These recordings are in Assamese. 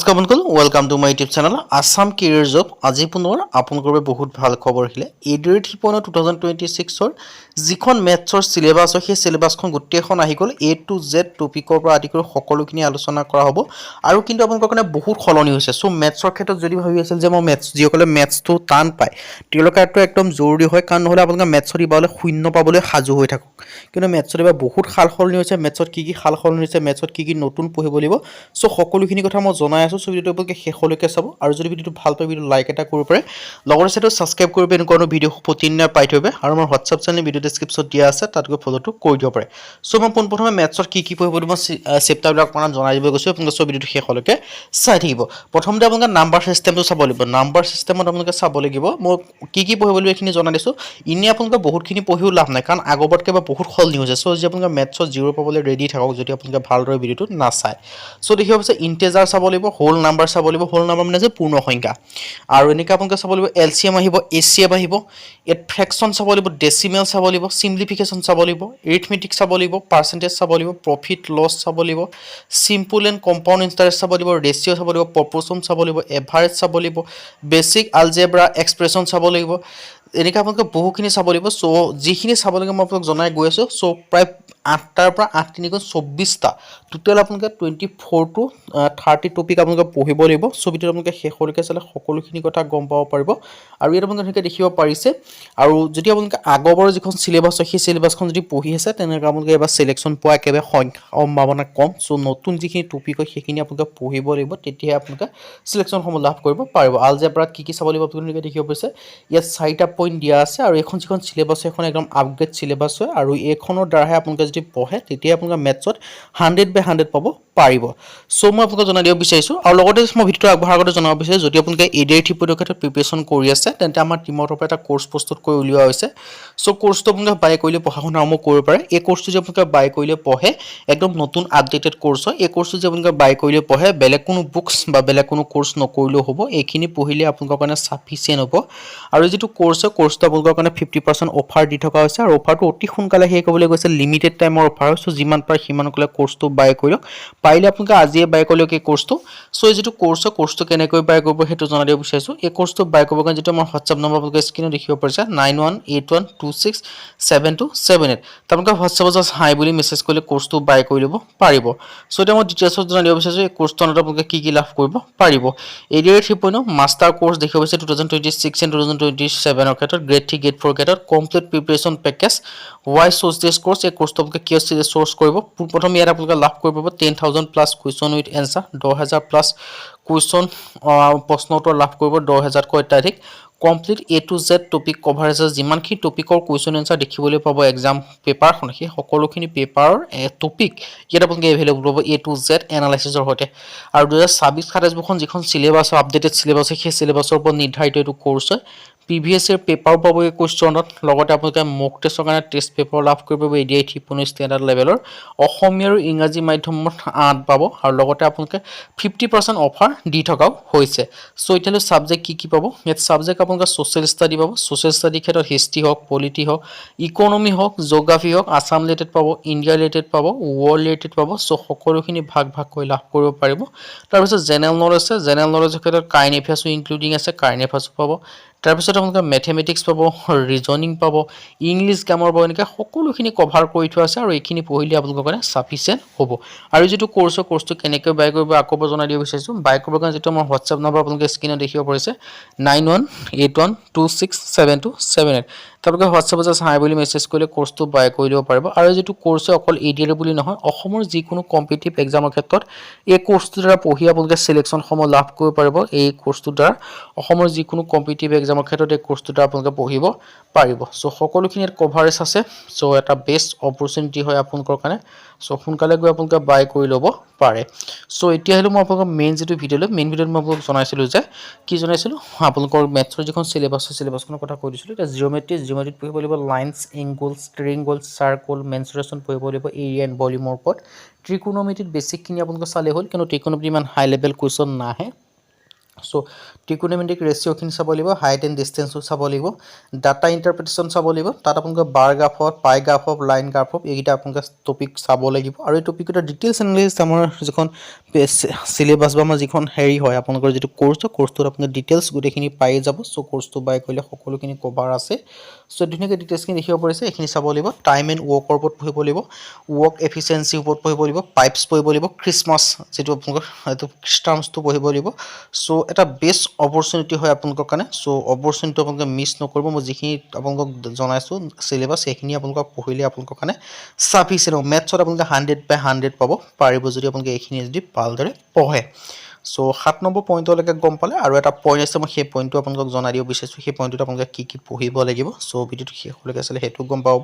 নমস্কাৰ বন্ধুসকল welcome to my YouTube channel Assam career job আজি পুনৰ আপোনালোকৰ বাবে বহুত ভাল খবৰ আহিলে এডিআৰ 2026 যিখন মেথছৰ সিলেবাস হয় সেই সিলেবাসখন গোটেইখন আহি গ'ল এ টু জেড টপিকৰ পৰা আদি কৰি সকলোখিনি আলোচনা কৰা হ'ব আৰু কিন্তু আপোনালোকৰ কাৰণে বহুত সলনি হৈছে সো মেথছৰ ক্ষেত্ৰত যদি ভাবি আছিল যে মই মেথছ যিসকলে মেথছটো টান পায় তেওঁলোকৰ এইটো একদম জৰুৰী হয় কাৰণ নহলে আপোনালোকে মেথছৰ ইবাৰলৈ শূন্য পাবলৈ সাজু হৈ থাকক কিন্তু মেথছৰ ইবাৰ বহুত সাল সলনি হৈছে মেথছত কি সাল সলনি হৈছে মেথছত কি নতুন পঢ়িব লাগিব সো সকলোখিনি কথা মই জনাই আছো সো ভিডিওটো আপোনালোকে শেষলৈকে চাব আৰু যদি ভিডিওটো ভাল পায় ভিডিও লাইক এটা কৰিব পাৰে লগতে সেটো সাবস্ক্ৰাইব কৰিব এনেকুৱা ভিডিও প্ৰতিদিনে পাই থবে আৰু মোৰ হোৱাটছআপ চেনেল ভিডিও ডেসক্ৰিপচনত দিয়া আছে তাত গৈ ফলোটো কৰি দিব পাৰে সো মই পোনপ্ৰথমে মেথছৰ কি পঢ়িব লাগিব চেপ্টাৰবিলাক আপোনাক জনাই দিব গৈছো আপোনালোকে সব ভিডিওটো শেষলৈকে চাই থাকিব প্ৰথমতে আপোনালোকে নাম্বাৰ সিস্টেমটো চাব লাগিব নাম্বাৰ সিস্টেমত আপোনালোকে চাব লাগিব মই কি পঢ়িব লাগিব এখিনি জনাই দিছো ইনি আপোনালোকে বহুতখিনি পঢ়িও লাভ নাই কাৰণ আগৰবাৰতকৈ বহুত সলনি হৈছে সো যদি আপোনালোকে মেথছৰ জিৰ' পাবলৈ ৰেডি থাকক যদি আপোনালোকে ভালদৰে ভিডিওটো নাচায় সো দেখিব পাইছে ইন্টিজাৰ চাব লাগিব হোল নাম্বাৰ চাব লাগিব হোল নাম্বাৰ মানে যে পূৰ্ণ সংখ্যা আৰু এনেকা আপোনালোকে চাব লাগিব এলসিএম আহিব এসিএম আহিব এট ফ্ৰেকশন চাব লাগিব ডেসিমেল চাব লাগিব সিম্পলিফিকেশন চাব লাগিব এৰিথমেটিক চাব লাগিব পাৰ্সেন্টেজ চাব লাগিব প্ৰফিট লছ চাব লাগিব সিম্পল এন্ড কম্পাউণ্ড ইন্টাৰেষ্ট চাব লাগিব ৰেশিও চাব লাগিব প্ৰপোৰ্শন চাব লাগিব এভাৰেজ চাব লাগিব বেসিক আলজেব্ৰা এক্সপ্ৰেছন চাব লাগিব এনেকা আপোনালোকে বহুখিনি চাব লাগিব সো যিখিনি চাব লাগে মই আপোনাক জনাই গৈ আছো সো প্ৰায় 8টাৰ পৰা 8 3 24টা টোটাল আপোনালোকে 24 টু 30 টপিক আপোনালোকে পঢ়িব লাগিব সো ভিডিও আপোনালোকে শেষলৈকে চালে সকলোখিনি কথা গম পাব পাৰিব আৰু ইয়াত আপোনালোকে দেখিব পাৰিছে আৰু যদি আপোনালোকে আগৰবাৰৰ যিখন সিলেবাস হয় সেই সিলেবাসখন যদি পঢ়ি আছে তেনে আপোনালোকে এবাৰ সিলেকশন পোৱা একেবাৰে সম্ভাৱনা কম সো নতুন যিখিনি টপিক হয় সেইখিনি আপোনালোকে পঢ়িব লাগিব তেতিয়া আপোনালোকে সিলেকশন সমূহ লাভ কৰিব পাৰিব আলজেব্ৰাত কি চাব লাগিব আপোনালোকে দেখিব পাৰিছে ইয়াত 4টা পইণ্ট দিয়া আছে আৰু এখন যিখন সিলেবাস এখন একদম আপগ্ৰেড সিলেবাস হয় আৰু এইখনৰ দ্বাৰা আপোনালোকে যদি পঢ়ে তেতিয়া আপোনালোকে মেথছত 100/100 পাব পাৰিব সো মই আপোনাক জনাই দিব বিচাৰিছো আৰু লগতে মই ভিডিওটো আগবঢ়াৰ আগতে জনাব বিচাৰিছো যদি আপোনালোকে এডিআৰ পৰীক্ষাৰ প্ৰিপাৰেচন কৰি আছে তেন্তে আমাৰ টিমৰ পৰা এটা কোৰ্স প্ৰস্তুত কৰি উলিওৱা হৈছে সো কোৰ্সটো আপোনালোকে বাই কৰিলে পঢ়া-শুনা আৰম্ভ কৰিব পাৰে এই কোৰ্সটো যে আপোনালোকে বাই কৰিলে পঢ়ে একদম নতুন আপডেটেড কোৰ্স হয় এই কোৰ্সটো যে আপোনালোকে বাই কৰিলে পঢ়ে বেলেগ কোনো বুকস বা বেলেগ কোনো কোৰ্স নকৰিলেও হ'ব এইখিনি পঢ়িলে আপোনালোকৰ কাৰণে সাফিচিয়েন্ট হ'ব আৰু যেটো কোৰ্স হয় কোৰ্সটো আপোনালোকৰ কাৰণে 50% অফাৰ দি থকা হৈছে আৰু অফাৰটো অতি সোনকালে শেষ হ'বলৈ গৈছে লিমিটেড টাইমৰ অফাৰ সো যিমান পাৰে সিমানকলে কোৰ্সটো বাই কৰিলক পাইলে আপোনালোকে আজিয়ে বাই কৰিলক এই কোৰ্সটো সো এই যেটো কোৰ্সটো কেনেকৈ বাই কৰিব হেতু জনাই দিব বিচাৰিছো এই কোৰ্সটো বাই কৰিব কাৰণে যেটো আমাৰ হোৱাটছআপ নম্বৰ আপোনালোকে স্ক্ৰিনত দেখিব পাৰিছে 9181267278 আপোনালোকে হোৱাটছআপত জাস্ট হাই বুলি মেছেজ কৰিলে কোৰ্সটো বাই কৰি ল'ব পাৰিব সো এটা মই ডিটেইলছত জনাই দিব বিচাৰিছো এই কোৰ্সটো আপোনালোকে কি লাভ কৰিব পাৰিব এডিআৰ 3.0 মাষ্টাৰ কোৰ্স দেখিব পাৰিছে 2026 এণ্ড 2027 ৰ ক্ষেত্ৰত গ্ৰেড 3 গ্ৰেড 4 ক্ষেত্ৰত complete preparation package why source this course এই কোৰ্সটো আপোনালোকে কি সোৰ্স কৰিব প্ৰথম ইয়াত আপোনালোকে লাভ কৰিব 10000 plus question with answer 10000 plus question প্ৰশ্ন উত্তৰ লাভ কৰিব 10000 কৈ অত্যাধিক complete A to Z topic coverage যিমানখিনি টপিকৰ কোৱেশ্চন এনসাৰ দেখিবলৈ পাব এক্সাম পেপাৰখন সেই সকলোখিনি পেপাৰৰ টপিক ইয়াত আপোনালোকে এভেইলেবল পাব এ টু জেড এনালাইসিসৰ সৈতে আৰু 2026 27 বখন যিখন সিলেবাস আপডেটেড সিলেবাস সেই সিলেবাসৰ ওপৰত নিৰ্ধাৰিত এইটো কোৰ্স হয় প্ৰিভিয়াস ইয়াৰ পেপাৰ পাব এই কোৱেশ্চনত লগতে আপোনালোকে মক টেষ্টৰ কাৰণে টেষ্ট পেপাৰ লাভ কৰিব এডিআই 3.0 ষ্টেণ্ডাৰ্ড লেভেলৰ অসমীয়া আৰু ইংৰাজী মাধ্যমত 8 পাব আৰু লগতে আপোনালোকে 50% অফাৰ দি থকাও হৈছে সো এতিয়ালৈ সাবজেক্ট কি পাব ইয়াত সাবজেক্ট আপোনালোকে সোশ্যাল ষ্টাডি পাব সোশ্যাল ষ্টাডি ক্ষেত্ৰত হিষ্ট্ৰী হওক পলিটি হওক ইকোনমি হওক জিওগ্ৰাফি হওক আসাম ৰিলেটেড পাব ইণ্ডিয়া ৰিলেটেড পাব ওৱৰ্ল্ড ৰিলেটেড পাব সো সকলোখিনি ভাগ কৰি লাভ কৰিব পাৰিব তাৰ পিছত জেনাৰেল নলেজ আছে জেনাৰেল নলেজৰ ক্ষেত্ৰত কাৰেণ্ট এফেয়াৰ্ছ ইনক্লুডিং আছে কাৰেণ্ট এফেয়াৰ্ছ পাব তাৰ পিছত আপোনালোকে ম্যাথমেটিক্স পাব ৰিজনিং পাব ইংলিশ গ্ৰামাৰ পাব এনেকা সকলোখিনি কভাৰ কৰি থোৱা আছে আৰু এইখিনি পঢ়িলে আপোনালোকৰ কাৰণে সাফিচিয়েন্ট হ'ব আৰু যেটো কোৰ্সটো কেনেকৈ বাই কৰিব আকৌ জনাই দিব বিচাৰিছো বাই কৰিবৰ কাৰণে যেটো আমাৰ হোৱাটছআপ নম্বৰ আপোনালোকে স্ক্ৰিনত দেখিব পাৰিছে 9181267278 আপোনালোকে হোৱাটছআপত জাস্ট হাই বুলি মেছেজ কৰিলে কোৰ্সটো বাই কৰি দিব পাৰিব আৰু যেটো কোৰ্স অকল এডিআৰ বুলি নহয় অসমৰ যিকোনো কম্পিটিটিভ এক্সামৰ ক্ষেত্ৰত এই কোৰ্সটোৰ দ্বাৰা পঢ়ি আপোনালোকে সিলেকশন সমূহ লাভ কৰিব পাৰিব এই কোৰ্সটোৰ দ্বাৰা অসমৰ যিকোনো কম্পিটিটিভ এক্সামৰ ক্ষেত্ৰত এই কোৰ্সটোৰ দ্বাৰা আপোনালোকে পঢ়িব পাৰিব সো সকলোখিনি কভাৰেজ আছে সো এটা বেস্ট অপৰচুনিটি হয় আপোনালোকৰ কাৰণে সো সোনকালে গৈ আপোনালোকে বাই কৰি ল'ব পাৰে সো এতিয়া হলো মই আপোনালোকক মেইন যেটো ভিডিওলৈ মেইন ভিডিওত মই আপোনালোকক জনাইছিলো যে কি জনাইছিলো আপোনালোকৰ মেথছৰ যিখন সিলেবাসখনৰ কথা কৈ দিছিলো এটা জিওমেট্ৰিক পঢ়িব লাগিব লাইনস এংগলস ট্ৰায়াঙ্গল সাৰ্কল মেনসুৰেচন পঢ়িব লাগিব এৰিয়া এণ্ড ভলিউমৰ ওপৰত ত্ৰিকোণমিতিত বেসিকখিনি আপোনালোকে চালে হ'ল কিন্তু ত্ৰিকোণমিতি ইমান হাই লেভেল কোৱেশ্চন নাহে সো ট্ৰিকোনোমেট্ৰিক ৰেচিঅ'খিনি চাব লাগিব, হাইট এণ্ড ডিষ্টেঞ্চো চাব লাগিব, ডাটা ইণ্টাৰপ্ৰিটেশ্যন চাব লাগিব, তাত আপোনালোকে বাৰ গ্ৰাফ হওক, পাই গ্ৰাফ হওক, লাইন গ্ৰাফ হওক, এইকেইটা আপোনালোকে টপিক চাব লাগিব। আৰু এই টপিককেইটাৰ ডিটেইলছ এনালাইচিছ আমাৰ যিখন চিলেবাছ বা আমাৰ যিখন হেৰি হয় আপোনালোকৰ যিটো কোৰ্চটোত আপোনালোকে ডিটেইলছ গোটেইখিনি পাই যাব। চ' কোৰ্চটো বাই কৰিলে সকলোখিনি কভাৰ আছে। চ' ধুনীয়াকৈ ডিটেইলছখিনি দেখিব পাৰিছে, এইখিনি চাব লাগিব। টাইম এণ্ড ৱৰ্কৰ ওপৰত পঢ়িব লাগিব, ৱৰ্ক এফিচিয়েঞ্চিৰ ওপৰত পঢ়িব লাগিব, পাইপছ পঢ়িব লাগিব, খ্ৰীষ্টমাছ যিটো আপোনালোকৰ এইটো খ্ৰীষ্টমাছটো পঢ়িব লাগিব। চ' এটা বেষ্ট অপৰচুনিটি হয় আপোনালোকৰ কাৰণে। চ' অপৰচুনিটি আপোনালোকে মিছ নকৰিব। মই যিখিনি আপোনালোকক জনাইছোঁ চিলেবাছ, সেইখিনি আপোনালোকক পঢ়িলে আপোনালোকৰ কাৰণে চাফিচিয়েণ্ট হ'ব। মেথছত আপোনালোকে 100/100 পাব পাৰিব যদি আপোনালোকে এইখিনি যদি ভালদৰে পঢ়ে। চ' 7 নম্বৰ পইণ্টলৈকে গম পালে, আৰু এটা পইণ্ট আছে, মই সেই পইণ্টটো আপোনালোকক জনাই দিব বিচাৰিছোঁ। সেই পইণ্টটোত আপোনালোকে কি কি পঢ়িব লাগিব। চ' ভিডিঅ'টো শেষলৈকে চালে সেইটো গম পাব।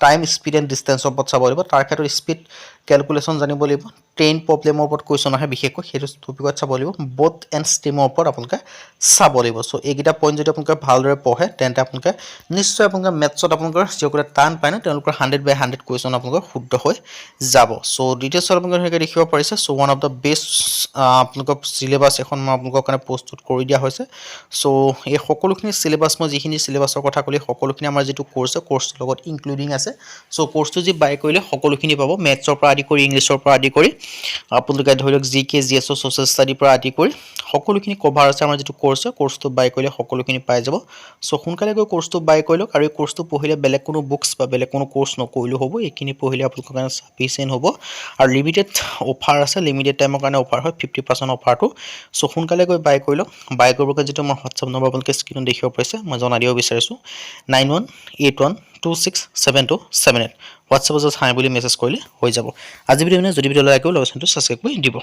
টাইম, স্পীড এণ্ড ডিষ্টেঞ্চৰ ওপৰত চাব লাগিব, তাৰ ক্ষেত্ৰত স্পীড কেলকুলেশ্যন জানিব লাগিব। ট্ৰেইন প্ৰব্লেমৰ ওপৰত কুৱেশ্যন আহে বিশেষকৈ, সেইটো টপিকত চাব লাগিব। বোট এণ্ড ষ্টিমৰ ওপৰত আপোনালোকে চাব লাগিব। চ' এইকেইটা পইণ্ট যদি আপোনালোকে ভালদৰে পঢ়ে, তেন্তে আপোনালোকে নিশ্চয় আপোনালোকে মেথছত আপোনালোকৰ যিসকলে টান পায় ন, তেওঁলোকৰ 100/100 কুৱেশ্যন আপোনালোকৰ শুদ্ধ হৈ যাব। চ' ডিটেইলছত আপোনালোকে ধুনীয়াকৈ দেখিব পাৰিছে। চ' ওৱান অফ দ্য বেষ্ট আপোনালোকৰ চিলেবাছ এখন মই আপোনালোকৰ কাৰণে প্ৰস্তুত কৰি দিয়া হৈছে। চ' এই সকলোখিনি চিলেবাছ, মই যিখিনি চিলেবাছৰ কথা ক'লে, সকলোখিনি আমাৰ যিটো কোৰ্চটোৰ লগত ইনক্লুডিং আছে। চ' কোৰ্চটো যি বাই কৰিলে সকলোখিনি পাব, মেথছৰ পৰা আদি কৰি, ইংলিছৰ পৰা আদি কৰি, আপোনালোকে ধৰি লওক GK, GS, ছ'চিয়েল ষ্টাডিৰ পৰা আদি কৰি সকলোখিনি কভাৰ আছে আমাৰ যিটো কোৰ্চটো বাই কৰিলে সকলোখিনি পাই যাব। চ' সোনকালে গৈ কোৰ্চটো বাই কৰি লওক। আৰু এই কোৰ্চটো পঢ়িলে বেলেগ কোনো বুকছ বা বেলেগ কোনো কোৰ্চ নকৰিলেও হ'ব, এইখিনি পঢ়িলে আপোনালোকৰ কাৰণে চাফিচিয়েণ্ট হ'ব। আৰু লিমিটেড অফাৰ আছে, লিমিটেড টাইমৰ কাৰণে অফাৰ হয়, 50% অফাৰটো। চ' সোনকালে গৈ বাই কৰি লওক। বাই কৰিবকৈ যিটো মোৰ হোৱাটছআপ নম্বৰ আপোনালোকে স্ক্ৰীণত দেখিব পাৰিছে, মই জনাই দিব বিচাৰিছোঁ 9181267278। হোৱাটছআপত জাষ্ট হাই বুলি মেছেজ কৰিলে হৈ যাব। আজি ভিডিঅ' যদি ভিডিঅ' লাইক কৰিব, লগতে ছাবস্ক্ৰাইব কৰি দিব।